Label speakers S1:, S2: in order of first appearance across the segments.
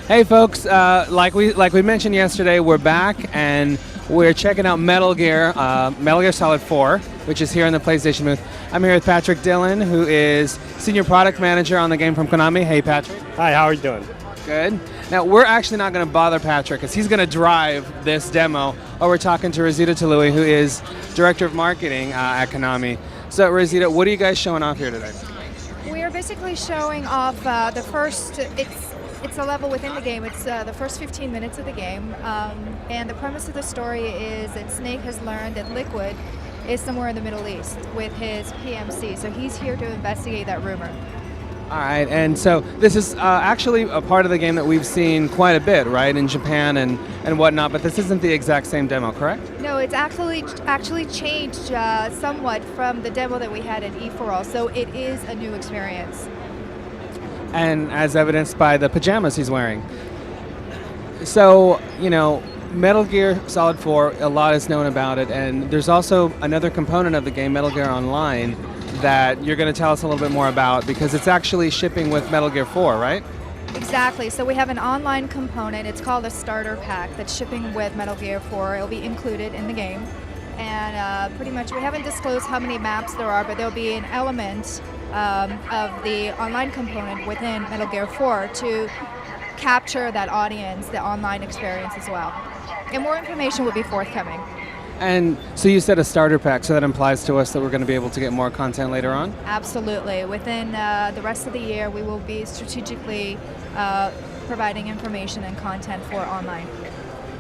S1: Hey folks, like we mentioned yesterday, we're back and we're checking out Metal Gear Solid 4, which is here in the PlayStation booth. I'm here with Patrick Dillon, who is Senior Product Manager on the game from Konami. Hey Patrick.
S2: Hi, how are you doing?
S1: Good. Now we're actually not going to bother Patrick because he's going to drive this demo. We're talking to Rosita Talui, who is Director of Marketing at Konami. So Rosita, what are you guys showing off here today?
S3: We are basically showing off the first, it's a level within the game, it's the first 15 minutes of the game, and the premise of the story is that Snake has learned that Liquid is somewhere in the Middle East with his PMC, so he's here to investigate that rumor.
S1: All right, and so this is actually a part of the game that we've seen quite a bit, right, in Japan and whatnot, but this isn't the exact same demo, correct?
S3: No, it's actually changed somewhat from the demo that we had at E4All, so it is a new experience.
S1: And as evidenced by the pajamas he's wearing. So, you know, Metal Gear Solid 4, a lot is known about it, and there's also another component of the game, Metal Gear Online, that you're going to tell us a little bit more about because it's actually shipping with Metal Gear 4, right?
S3: Exactly. So we have an online component. It's called a starter pack that's shipping with Metal Gear 4. It'll be included in the game. And pretty much we haven't disclosed how many maps there are, but there'll be an element of the online component within Metal Gear 4 to capture that audience, the online experience as well. And more information will be forthcoming.
S1: And so you said a starter pack, so that implies to us that we're going to be able to get more content later on?
S3: Absolutely. Within the rest of the year, we will be strategically providing information and content for online.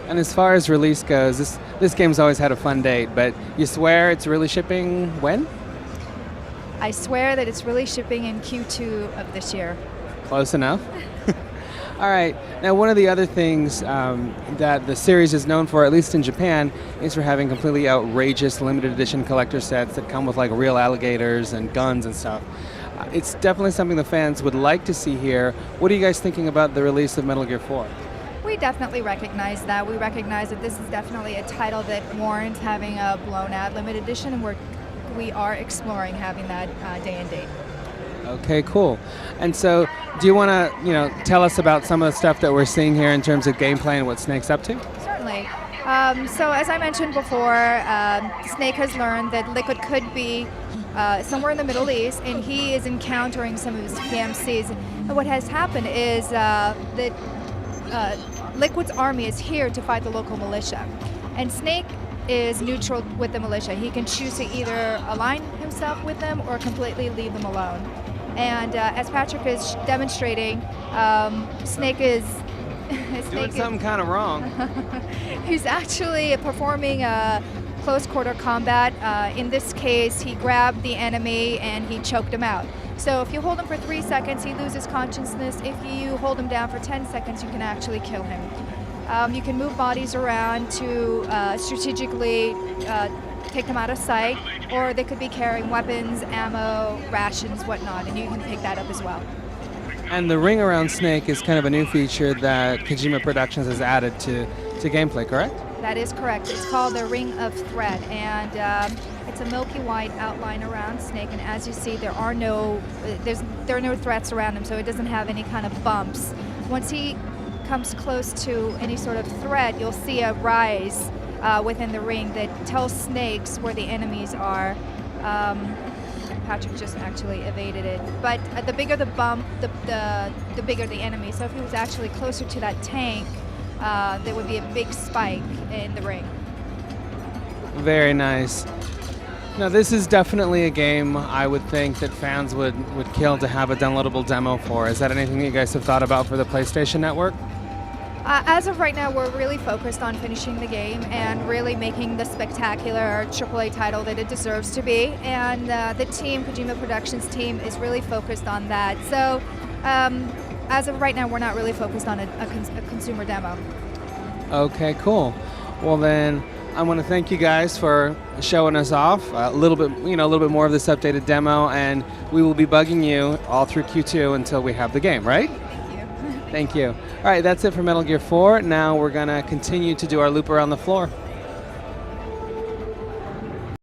S1: And as far as release goes, this game's always had a fun date, but you swear it's really shipping when?
S3: I swear that it's really shipping in Q2 of this year.
S1: Close enough. All right. Now, one of the other things that the series is known for, at least in Japan, is for having completely outrageous limited edition collector sets that come with like real alligators and guns and stuff. It's definitely something the fans would like to see here. What are you guys thinking about the release of Metal Gear 4?
S3: We definitely recognize that. We recognize that this is definitely a title that warrants having a blown-out limited edition, and we are exploring having that day and date.
S1: Okay, cool. And so, do you want to, tell us about some of the stuff that we're seeing here in terms of gameplay and what Snake's up to?
S3: Certainly. So, as I mentioned before, Snake has learned that Liquid could be somewhere in the Middle East, and he is encountering some of his PMCs. And what has happened is that Liquid's army is here to fight the local militia, and Snake is neutral with the militia. He can choose to either align himself with them or completely leave them alone. And as Patrick is demonstrating, Snake is
S1: doing something kind of wrong.
S3: He's actually performing close quarter combat. In this case, he grabbed the enemy and he choked him out. So if you hold him for 3 seconds, he loses consciousness. If you hold him down for 10 seconds, you can actually kill him. You can move bodies around to strategically take them out of sight, or they could be carrying weapons, ammo, rations, whatnot, and you can pick that up as well.
S1: And the ring around Snake is kind of a new feature that Kojima Productions has added to gameplay, correct?
S3: That is correct. It's called the Ring of Threat, and it's a milky white outline around Snake, and as you see, there are no threats around him, so it doesn't have any kind of bumps. Once he comes close to any sort of threat, you'll see a rise within the ring that tells Snakes where the enemies are. Patrick just actually evaded it. But the bigger the bump, the bigger the enemy. So if he was actually closer to that tank, there would be a big spike in the ring.
S1: Very nice. Now this is definitely a game I would think that fans would kill to have a downloadable demo for. Is that anything that you guys have thought about for the PlayStation Network?
S3: As of right now, we're really focused on finishing the game and really making the spectacular AAA title that it deserves to be. And the team, Kojima Productions team, is really focused on that. So as of right now, we're not really focused on a consumer demo.
S1: Okay, cool. Well then, I want to thank you guys for showing us off a little bit more of this updated demo, and we will be bugging you all through Q2 until we have the game, right?
S3: Thank you.
S1: Thank you. All right, that's it for Metal Gear 4. Now we're going to continue to do our loop around the floor.